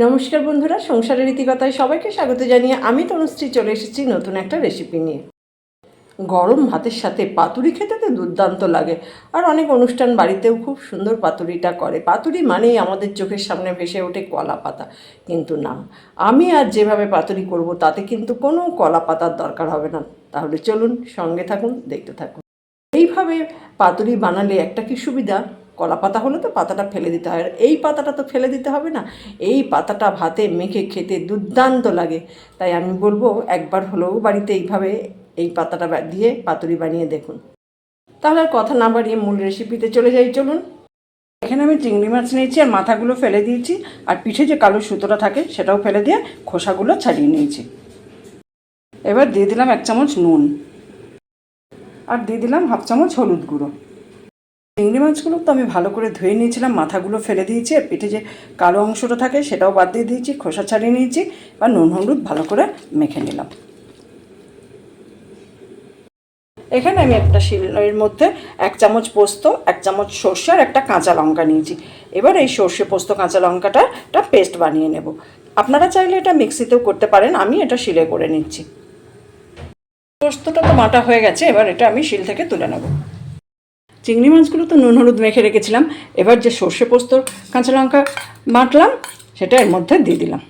নমস্কার বন্ধুরা, সংসারের রীতিকথায় সবাইকে স্বাগত জানিয়ে আমি তনুশ্রী চলে এসেছি নতুন একটা রেসিপি নিয়ে। গরম ভাতের সাথে পাতুরি খেতে তো দুর্দান্ত লাগে। আর অনেক অনুষ্ঠান বাড়িতেও খুব সুন্দর পাতুরিটা করে। পাতুরি মানেই আমাদের চোখের সামনে ভেসে ওঠে কলা পাতা, কিন্তু না, আমি আর যেভাবে পাতুরি করব তাতে কিন্তু কোনো কলা পাতার দরকার হবে না। তাহলে চলুন, সঙ্গে থাকুন, দেখতে থাকুন। এইভাবে পাতুরি বানালে একটা কি সুবিধা, কলা পাতা হলে তো পাতাটা ফেলে দিতে হয়, আর এই পাতাটা তো ফেলে দিতে হবে না। এই পাতাটা ভাতে মেখে খেতে দুর্দান্ত লাগে। তাই আমি বলবো একবার হলেও বাড়িতে এইভাবে এই পাতাটা দিয়ে পাতুরি বানিয়ে দেখুন। তাহলে আর কথা না বাড়িয়ে মূল রেসিপিতে চলে যাই, চলুন। এখানে আমি চিংড়ি মাছ নিয়েছি আর মাথাগুলো ফেলে দিয়েছি, আর পিঠে যে কালো সুতোটা থাকে সেটাও ফেলে দিয়ে খোসাগুলো ছাড়িয়ে নিয়েছি। এবার দিয়ে দিলাম 1 চামচ নুন, আর দিয়ে দিলাম 1/2 চামচ হলুদ গুঁড়ো। চিংড়ি মাছগুলো তো আমি ভালো করে ধুয়ে নিয়েছিলাম, মাথাগুলো ফেলে দিয়েছি, আর পিঠে যে কালো অংশটা থাকে সেটাও বাদ দিয়ে দিয়েছি, খোসা ছাড়িয়ে নিয়েছি। আর নুন হলুদ ভালো করে মেখে নিলাম। এখানে আমি একটা শিলের মধ্যে 1 চামচ পোস্ত, 1 চামচ সর্ষে আর একটা কাঁচা লঙ্কা নিয়েছি। এবার এই সর্ষে পোস্ত কাঁচা লঙ্কাটা পেস্ট বানিয়ে নেব। আপনারা চাইলে এটা মিক্সিতেও করতে পারেন, আমি এটা শিলে করে নিচ্ছি। পোস্তটা তো বাটা হয়ে গেছে, এবার এটা আমি শিল থেকে তুলে নেব। চিংড়ি মাছগুলো তো নুন হলুদ মেখে রেখেছিলাম, এবার যে সর্ষে পোস্তর কাঁচা লঙ্কা বাটলাম সেটা এর মধ্যে দিয়ে দিলাম,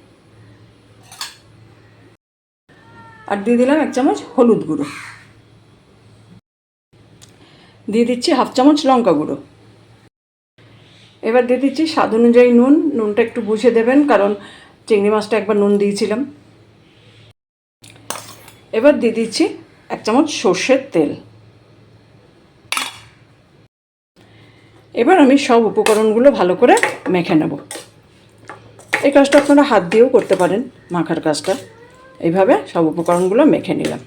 আর দিয়ে দিলাম 1 চামচ হলুদ গুঁড়ো, দিয়ে দিচ্ছি 1/2 চামচ লঙ্কা গুঁড়ো। এবার দিয়ে দিচ্ছি স্বাদ অনুযায়ী নুন। নুনটা একটু বুঝে দেবেন, কারণ চিংড়ি মাছটা একবার নুন দিয়েছিলাম। এবার দিয়ে দিচ্ছি 1 চামচ সর্ষের তেল। এবার আমি সব উপকরণগুলো ভালো করে মেখে নেব। এই কাজটা আপনারা হাত দিয়েও করতে পারেন, মাখার কাজটা। এইভাবে সব উপকরণগুলো মেখে নিলাম।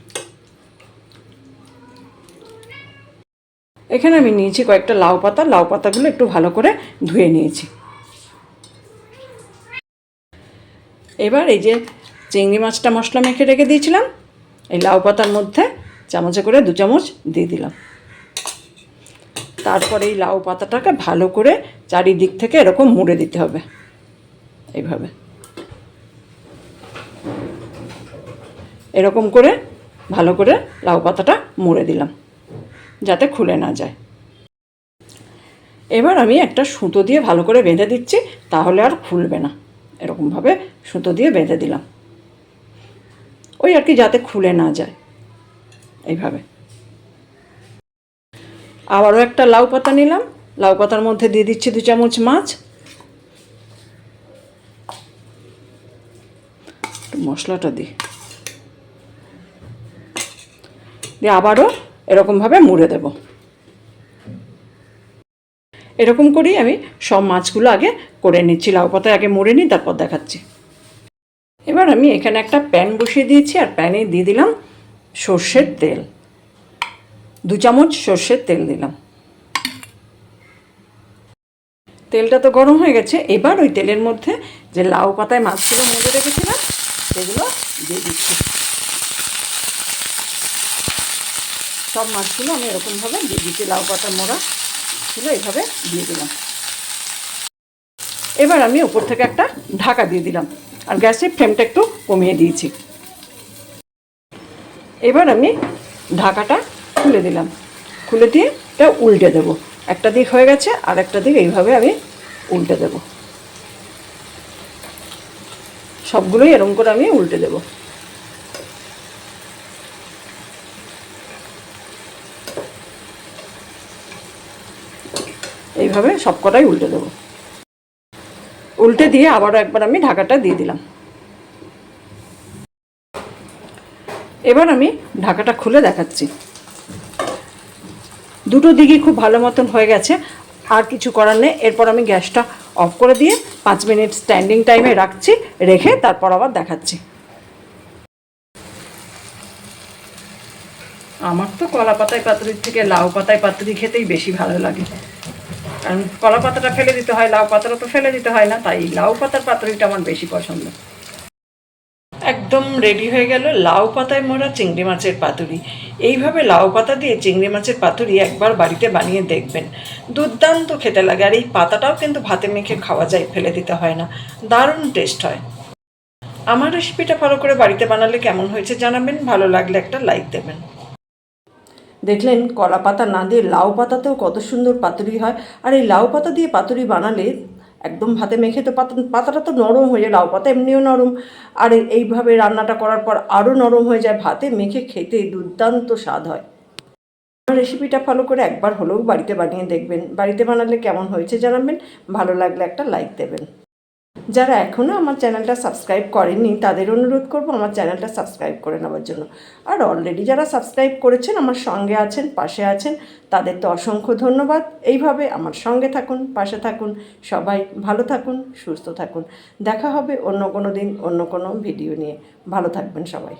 এখানে আমি নিয়েছি কয়েকটা লাউ পাতা। লাউ পাতাগুলো একটু ভালো করে ধুয়ে নিয়েছি। এবার এই যে চিংড়ি মাছটা মশলা মেখে রেখে দিয়েছিলাম, এই লাউ পাতার মধ্যে চামচে করে 2 চামচ দিয়ে দিলাম। তারপরে এই লাউ পাতাটাকে ভালো করে চারিদিক থেকে এরকম মুড়ে দিতে হবে, এইভাবে এরকম করে ভালো করে লাউ পাতাটা মুড়ে দিলাম, যাতে খুলে না যায়। এবার আমি একটা সুতো দিয়ে ভালো করে বেঁধে দিচ্ছি, তাহলে আর খুলবে না। এরকমভাবে সুতো দিয়ে বেঁধে দিলাম, ওই আর কি, যাতে খুলে না যায়। এইভাবে আবারও একটা লাউ পাতা নিলাম, লাউ পাতার মধ্যে দিয়ে দিচ্ছি 2 চামচ মাছ। মশলাটা দিয়ে আবারও এরকমভাবে মুড়ে দেব। এরকম করেই আমি সব মাছগুলো আগে করে নিচ্ছি। লাউ পাতায় আগে মুড়ে নিই, তারপর দেখাচ্ছি। এবার আমি এখানে একটা প্যান বসিয়ে দিয়েছি, আর প্যানে দিয়ে দিলাম সর্ষের তেল। 2 চামচ সর্ষের তেল দিলাম। তেলটা তো গরম হয়ে গেছে। এবার ওই তেলের মধ্যে যে লাউ পাতায় মাছগুলো মুড়ে রেখেছিলাম সেগুলো দিয়ে দিচ্ছি। সব মাছগুলো আমি এরকমভাবে দিয়ে দিচ্ছি, লাউ পাতা মোড়া ছিল এইভাবে দিয়ে দিলাম। এবার আমি উপর থেকে একটা ঢাকা দিয়ে দিলাম, আর গ্যাসের ফ্লেমটা একটু কমিয়ে দিয়েছি। এবার আমি ঢাকাটা খুলে দিলাম, খুলে দিয়ে এটা উল্টে দেবো। একটা দিক হয়ে গেছে, আর একটা দিক এইভাবে আমি উল্টে দেব। সবগুলোই এরকম করে আমি উল্টে দেব। এইভাবে সবকটাই উল্টে দেব। উল্টে দিয়ে আবারও একবার আমি ঢাকাটা দিয়ে দিলাম। এবার আমি ঢাকাটা খুলে দেখাচ্ছি। দুটো দিকই খুব ভালো মতন হয়ে গেছে, আর কিছু করার নেই। এরপর আমি গ্যাসটা অফ করে দিয়ে 5 মিনিট স্ট্যান্ডিং টাইমে রাখছি, রেখে তারপর আবার দেখাচ্ছি। আমার তো কলা পাতায় পাতুরির থেকে লাউ পাতায় পাতুরি খেতেই বেশি ভালো লাগে, কারণ কলা পাতাটা ফেলে দিতে হয়, লাউ পাতাটা তো ফেলে দিতে হয় না, তাই লাউ পাতার পাতুরিটা আমার বেশি পছন্দ। একদম রেডি হয়ে গেল লাউ পাতায় মোড়া চিংড়ি মাছের পাতুরি। এইভাবে লাউ পাতা দিয়ে চিংড়ি মাছের পাতুরি একবার বাড়িতে বানিয়ে দেখবেন, দুর্দান্ত খেতে লাগে। আর এই পাতাটাও কিন্তু ভাতে মেখে খাওয়া যায়, ফেলে দিতে হয় না, দারুণ টেস্ট হয়। আমার রেসিপিটা ফলো করে বাড়িতে বানালে কেমন হয়েছে জানাবেন, ভালো লাগলে একটা লাইক দেবেন। দেখলেন কলা পাতা না দিয়ে লাউ পাতাতেও কত সুন্দর পাতুরি হয়। আর এই লাউ পাতা দিয়ে পাতুরি বানালে একদম ভাতে মেখে তো পাতাটা তো নরম হয়ে যায়, লাউ পাতা এমনিও নরম, আর এইভাবে রান্নাটা করার পর আরও নরম হয়ে যায়, ভাতে মেখে খেতে দুর্দান্ত স্বাদ হয়। আমার রেসিপিটা ফলো করে একবার হলেও বাড়িতে বানিয়ে দেখবেন, বাড়িতে বানালে কেমন হয়েছে জানাবেন, ভালো লাগলে একটা লাইক দেবেন। যারা এখনও আমার চ্যানেলটা সাবস্ক্রাইব করেননি তাদের অনুরোধ করব আমার চ্যানেলটা সাবস্ক্রাইব করে নেওয়ার জন্য। আর অলরেডি যারা সাবস্ক্রাইব করেছেন, আমার সঙ্গে আছেন, পাশে আছেন, তাদের তো অসংখ্য ধন্যবাদ। এইভাবে আমার সঙ্গে থাকুন, পাশে থাকুন, সবাই ভালো থাকুন, সুস্থ থাকুন। দেখা হবে অন্য কোনো দিন অন্য কোনো ভিডিও নিয়ে। ভালো থাকবেন সবাই।